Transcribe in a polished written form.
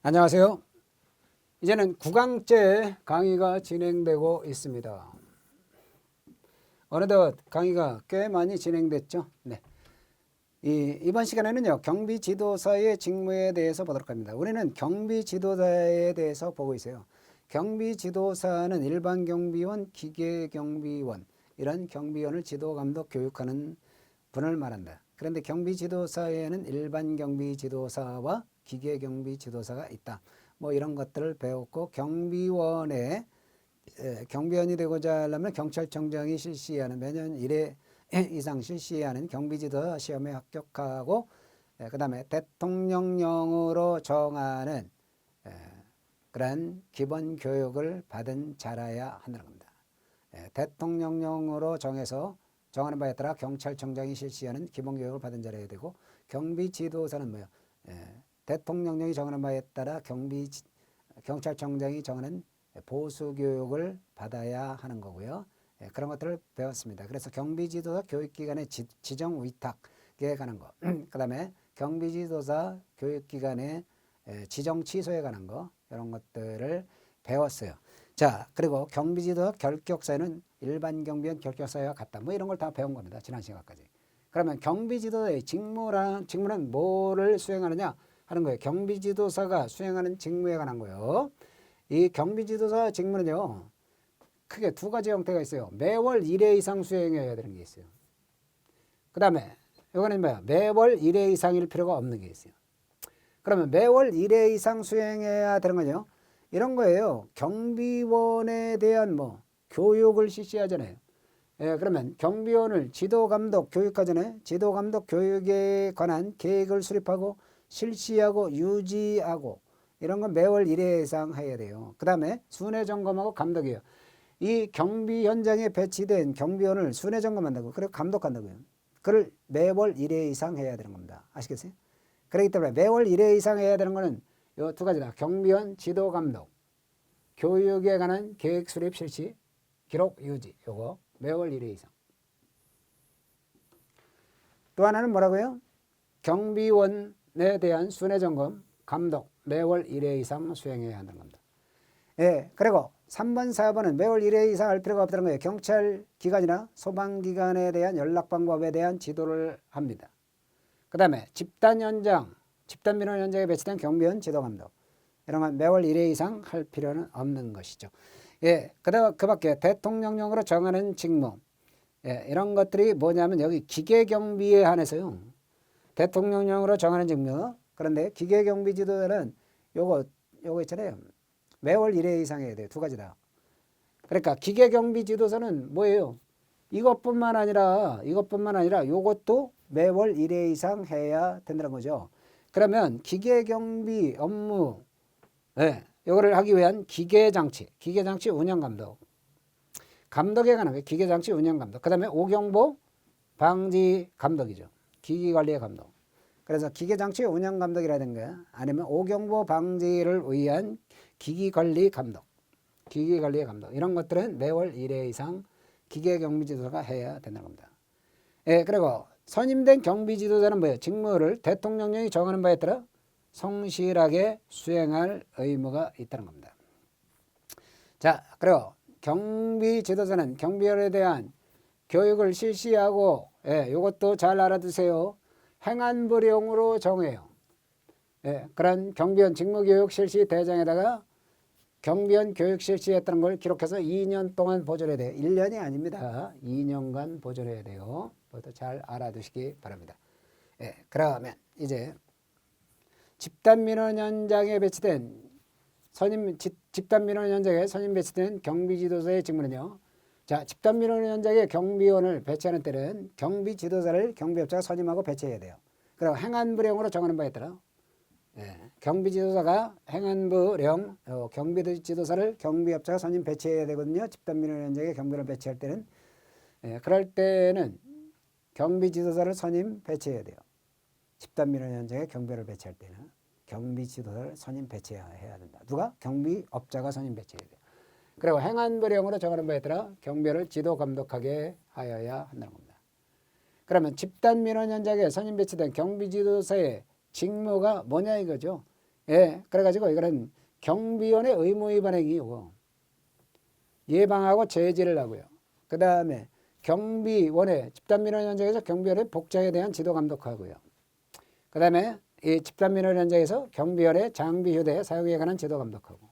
안녕하세요. 이제는 9강째 강의가 진행되고 있습니다. 어느덧 강의가 꽤 많이 진행됐죠. 네. 이번 시간에는요, 경비지도사의 직무에 대해서 보도록 합니다. 우리는 경비지도사에 대해서 보고 있어요. 경비지도사는 일반 경비원, 기계경비원, 이런 경비원을 지도, 감독, 교육하는 분을 말한다. 그런데 경비지도사에는 일반 경비지도사와 기계경비지도사가 있다. 뭐 이런 것들을 배웠고, 경비원의 경비원이 되고자 하려면 경찰청장이 실시하는 매년 1회 이상 실시하는 경비지도사 시험에 합격하고, 그 다음에 대통령령으로 정하는 그런 기본 교육을 받은 자라야 한다는 겁니다. 대통령령으로 정하는 바에 따라 경찰청장이 실시하는 기본 교육을 받은 자라야 되고, 경비지도사는 뭐예요? 대통령령이 정하는 바에 따라 경찰청장이 정하는 보수교육을 받아야 하는 거고요. 그런 것들을 배웠습니다. 그래서 경비지도사 교육기관의 지정 위탁에 관한 거, 그 다음에 경비지도사 교육기관의 지정 취소에 관한 거, 이런 것들을 배웠어요. 자, 그리고 경비지도사 결격사유는 일반 경비원 결격사유와 같다. 뭐 이런 걸 다 배운 겁니다. 지난 시간까지. 그러면 경비지도사의 직무는 뭐를 수행하느냐 하는 거예요. 경비지도사가 수행하는 직무에 관한 거예요. 이 경비지도사 직무는요, 크게 두 가지 형태가 있어요. 매월 1회 이상 수행해야 되는 게 있어요. 그 다음에 이거는 뭐야? 매월 1회 이상일 필요가 없는 게 있어요. 그러면 매월 1회 이상 수행해야 되는 거죠. 이런 거예요. 경비원에 대한 교육을 실시하잖아요. 그러면 경비원을 지도, 감독, 교육하잖아요. 지도, 감독, 교육에 관한 계획을 수립하고 실시하고 유지하고 이런 건 매월 1회 이상 해야 돼요. 그 다음에 순회 점검하고 감독이에요. 이 경비 현장에 배치된 경비원을 순회 점검한다고, 그리고 감독한다고요. 그걸 매월 1회 이상 해야 되는 겁니다. 아시겠어요? 그렇기 때문에 매월 1회 이상 해야 되는 거는 이 두 가지다. 경비원 지도 감독, 교육에 관한 계획 수립 실시, 기록 유지. 요거 매월 1회 이상. 또 하나는 뭐라고요? 경비원에 대한 순회 점검, 감독 매월 1회 이상 수행해야 한다는 겁니다. 그리고 3번, 4번은 매월 1회 이상 할 필요가 없다는 거예요. 경찰기관이나 소방기관에 대한 연락 방법에 대한 지도를 합니다. 그 다음에 집단민원 현장에 배치된 경비원 지도감독, 이런 건 매월 1회 이상 할 필요는 없는 것이죠. 그 밖에 대통령령으로 정하는 직무, 이런 것들이 뭐냐면 여기 기계경비에 한해서요. 대통령령으로 정하는 직무. 그런데 기계경비 지도자는 요거 있잖아요. 매월 1회 이상 해야 돼요. 두 가지다. 그러니까 기계경비 지도사는 뭐예요? 이것뿐만 아니라 요것도 매월 1회 이상 해야 된다는 거죠. 그러면 기계경비 업무, 요거를 하기 위한 기계장치 운영감독. 감독에 관한 게 기계장치 운영감독. 그 다음에 오경보 방지 감독이죠. 기기관리의 감독. 그래서 기계장치 운영감독이라든가 아니면 오경보 방지를 위한 기기관리 감독, 기기관리의 감독, 이런 것들은 매월 1회 이상 기계경비지도사가 해야 된다는 겁니다. 그리고 선임된 경비지도자는 뭐예요? 직무를 대통령령이 정하는 바에 따라 성실하게 수행할 의무가 있다는 겁니다. 자, 그리고 경비지도자는 경비원에 대한 교육을 실시하고, 이것도 잘 알아두세요. 행안부령으로 정해요. 그런 경비원 직무교육 실시 대장에다가 경비원 교육 실시했다는 걸 기록해서 2년 동안 보존해야 돼요. 1년이 아닙니다. 2년간 보존해야 돼요. 그것도 잘 알아두시기 바랍니다. 그러면 이제 집단민원 현장에 배치된 집단민원 현장에 선임 배치된 경비지도사의 직무는요. 자, 집단민원 현장에 경비원을 배치하는 때는 경비지도사를 경비업자가 선임하고 배치해야 돼요. 그리고 행안부령으로 정하는 바에 따라 경비지도사가 행안부령, 경비지도사를 경비업자가 선임 배치해야 되거든요. 집단민원 현장에 경비원을 배치할 때는. 그럴 때는 경비지도사를 선임 배치해야 돼요. 집단민원 현장에 경비원을 배치할 때는 경비지도사를 선임 배치해야 된다. 누가? 경비업자가 선임 배치해야 돼요. 그리고 행안부령으로 정하는 바에 따라 경비원을 지도 감독하게 하여야 한다는 겁니다. 그러면 집단민원 현장에 선임 배치된 경비지도사의 직무가 뭐냐 이거죠. 예, 그래가지고 이거는 경비원의 의무 위반 행위고 예방하고 제지를 하고요. 그 다음에 경비원의 집단민원 현장에서 경비원의 복장에 대한 지도 감독하고요. 그 다음에 이 집단민원 현장에서 경비원의 장비 휴대 사용에 관한 지도 감독하고